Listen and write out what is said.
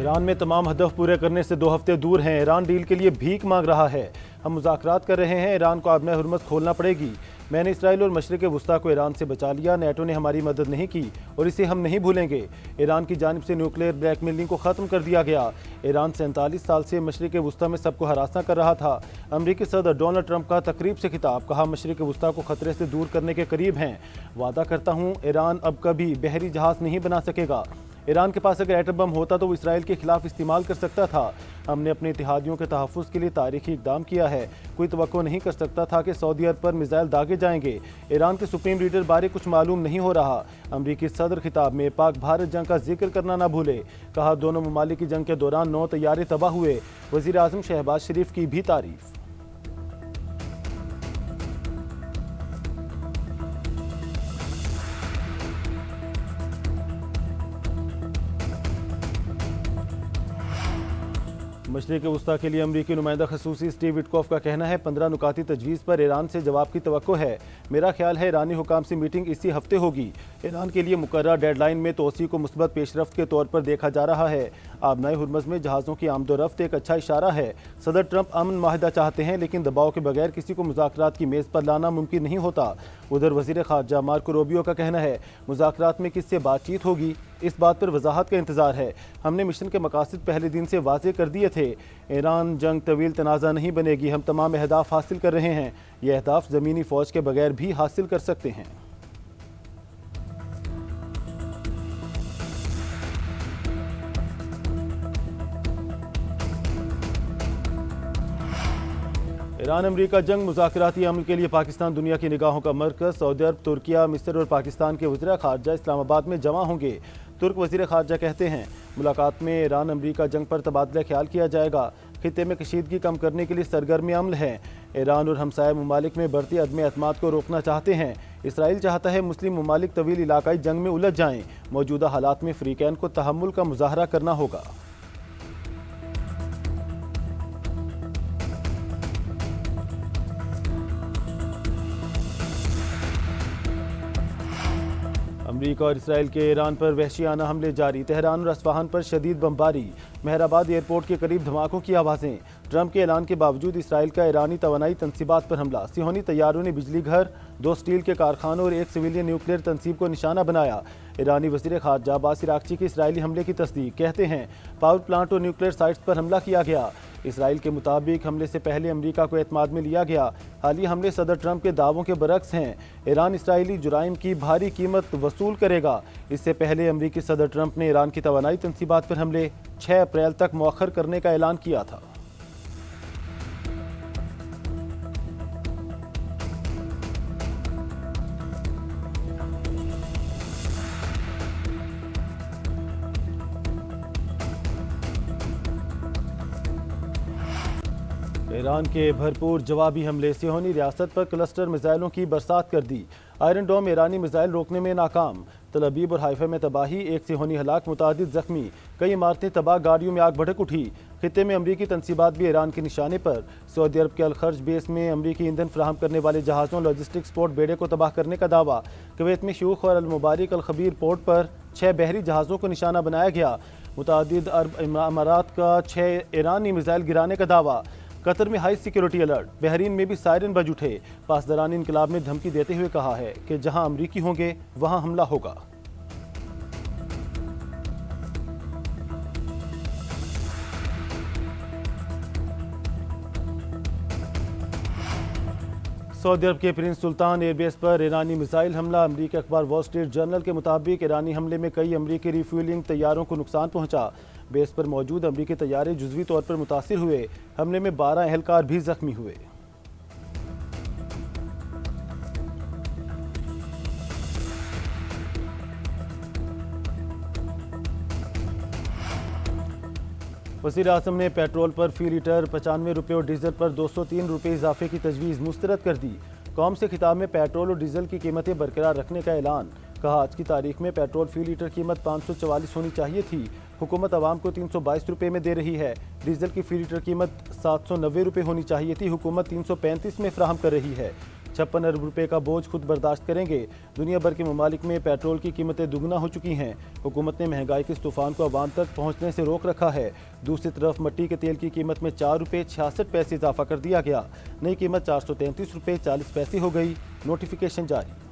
Iran में तमाम हदफ पूरे करने से 2 हफ्ते दूर हैं। ईरान डील के लिए भीख मांग रहा है। हम मुज़ाकरात कर रहे हैं। ईरान को आबना हुर्मत खोलना पड़ेगी। मैंने इसराइल और मशरिक़ वुस्ता को ईरान से बचा लिया। नेटो ने हमारी मदद नहीं की और इसे हम नहीं भूलेंगे। ईरान की जानिब से न्यूक्लियर ब्लैकमेलिंग को ख़त्म कर दिया गया। ईरान 47 साल से मशरिक़ वुस्ता में सबको हरासा कर रहा था। अमरीकी सदर डोनाल्ड ट्रंप का तकरीब से खिताब, कहा मशरिक़ वुस्ता को खतरे से दूर करने के करीब हैं। वादा करता हूँ ईरान अब कभी बहरी जहाज़ नहीं बना सकेगा। ईरान के पास अगर एटम बम होता तो वो इसराइल के खिलाफ इस्तेमाल कर सकता था। हमने अपने इत्तेहादियों के तहफ़्फ़ुज़ के लिए तारीखी इक़दाम किया है। कोई तवक्को नहीं कर सकता था कि सऊदी अरब पर मिसाइल दागे जाएंगे। ईरान के सुप्रीम लीडर बारे कुछ मालूम नहीं हो रहा। अमरीकी सदर खिताब में पाक भारत जंग का जिक्र करना ना भूले। कहा दोनों ममालिक की जंग के दौरान 9 तैयारे तबाह हुए। वज़ीर आज़म शहबाज शरीफ की भी तारीफ। मशरिक़ वुस्ता के लिए अमरीकी नुमाइंदा खसूसी स्टीव विटकॉफ का कहना है 15 नुकाती तजवीज़ पर ईरान से जवाब की तवक्को है। मेरा ख्याल है ईरानी हुकाम से मीटिंग इसी हफ्ते होगी। ईरान के लिए मुकर्रर डेडलाइन में तोसी को मुस्बत पेशरफ्त के तौर पर देखा जा रहा है। आबनाए हुर्मज़ में जहाज़ों की आमदोरफ्त एक अच्छा इशारा है। सदर ट्रंप अमन माहिदा चाहते हैं, लेकिन दबाव के बगैर किसी को मुज़ाकरात की मेज़ पर लाना मुमकिन नहीं होता। उधर वज़ीर ख़ारजा मार्को रूबियो का कहना है मुज़ाकरात में किससे बातचीत होगी, इस बात पर वजाहत का इंतज़ार है। हमने मिशन के मकासद पहले दिन से वाज़े कर दिए थे। ईरान जंग तवील तनाज़ा नहीं बनेगी। हम तमाम अहदाफ हासिल कर रहे हैं। ये अहदाफ ज़मीनी फ़ौज के बगैर भी हासिल कर सकते हैं। ईरान अमरीका जंग मुज़ाकराती अमल के लिए पाकिस्तान दुनिया की निगाहों का मरकज़। सऊदी अरब, तुर्किया, मिस्र और पाकिस्तान के वज़ीर ख़ारजा इस्लामाबाद में जमा होंगे। तुर्क वज़ीर ख़ारजा कहते हैं मुलाकात में ईरान अमरीका जंग पर तबादला ख्याल किया जाएगा। खित्ते में कशीदगी कम करने के लिए सरगर्म अमल है। ईरान और हमसाया ममालिक में बढ़ती अदम एतमाद को रोकना चाहते हैं। इसराइल चाहता है मुस्लिम ममालिक तवील इलाकाई जंग में उलझ जाएँ। मौजूदा हालात में फ़रीक़ैन को तहम्मुल का मुज़ाहरा करना होगा। अमरीका और इसराइल के ईरान पर वहशियाना हमले जारी। तेहरान और अस्फहान पर शदीद बमबारी। मेहराबाद एयरपोर्ट के करीब धमाकों की आवाज़ें। ट्रंप के ऐलान के बावजूद इसराइल का ईरानी तवानाई तनसीबात पर हमला। सिहोनी तैयारों ने बिजली घर, 2 स्टील के कारखानों और एक सिविलियन न्यूक्लियर तनसीब को निशाना बनाया। ईरानी वज़ीर ख़ारजा अब्बास इराक़ची के इसराइली हमले की तस्दीक, कहते हैं पावर प्लांट और न्यूक्लियर साइट्स पर हमला किया गया। इसराइल के मुताबिक हमले से पहले अमरीका को एतमाद में लिया गया। हालिया हमले सदर ट्रंप के दावों के बरक्स हैं। ईरान इसराइली जुराइम की भारी कीमत वसूल करेगा। इससे पहले अमरीकी सदर ट्रंप ने ईरान की तवानाई तनसीबात पर हमले 6 अप्रैल तक मौखर करने का ऐलान किया था। ईरान के भरपूर जवाबी हमले। सिहोनी रियासत पर क्लस्टर मिसाइलों की बरसात कर दी। आयरन डोम ईरानी मिसाइल रोकने में नाकाम। तल अबीब और हाइफा में तबाही, एक सिहोनी हलाक, मुतादिद जख्मी। कई इमारतें तबाह, गाड़ियों में आग भड़क उठी। खित्ते में अमरीकी तनसीबात भी ईरान के निशाने पर। सऊदी अरब के अलखर्ज बेस में अमरीकी ईंधन फ्राहम करने वाले जहाज़ों लॉजिस्टिक स्पोर्ट बेड़े को तबाह करने का दावा। कुवैत में शूख और अल मुबारिक अल खबीर पोर्ट पर 6 बहरी जहाज़ों को निशाना बनाया गया। मुतादिद अरब अमारात का 6 ईरानी मिसाइल गिराने का दावा। कतर में हाई सिक्योरिटी अलर्ट। बहरीन में भी सायरन बज उठे। पासदारान इनकलाब ने धमकी देते हुए कहा है कि जहां अमरीकी होंगे वहां हमला होगा। सऊदी अरब के प्रिंस सुल्तान एयरबेस पर ईरानी मिसाइल हमला। अमरीकी अखबार वॉल स्ट्रीट जर्नल के मुताबिक ईरानी हमले में कई अमरीकी रिफ्यूलिंग तैयारों को नुकसान पहुंचा। बेस पर मौजूद अमरीकी तैयारे जुज़वी तौर पर मुतासिर हुए। हमले में 12 एहलकार भी जख्मी हुए। वज़ीर आज़म ने पेट्रोल पर फी लीटर 95 रुपये और डीजल पर 203 रुपये इजाफे की तजवीज़ मुस्तरद कर दी। कौम से खिताब में पेट्रोल और डीजल की कीमतें बरकरार रखने का ऐलान। कहा आज की तारीख में पेट्रोल फी लीटर कीमत 544 होनी चाहिए थी। हुकूमत आवाम को 322 रुपये में दे रही है। डीजल की फी लीटर कीमत 790 रुपये होनी चाहिए थी। हुकूमत 335 में फ्राहम कर रही है। 56 अरब रुपए का बोझ खुद बर्दाश्त करेंगे। दुनिया भर के ममालिक में पेट्रोल की कीमतें दुगना हो चुकी हैं। हुकूमत ने महंगाई के इस तूफान को अवाम तक पहुँचने से रोक रखा है। दूसरी तरफ मट्टी के तेल की कीमत में 4 रुपये 66 पैसे इजाफा कर दिया गया। नई कीमत 433 रुपये 40 पैसे हो गई। नोटिफिकेशन जारी।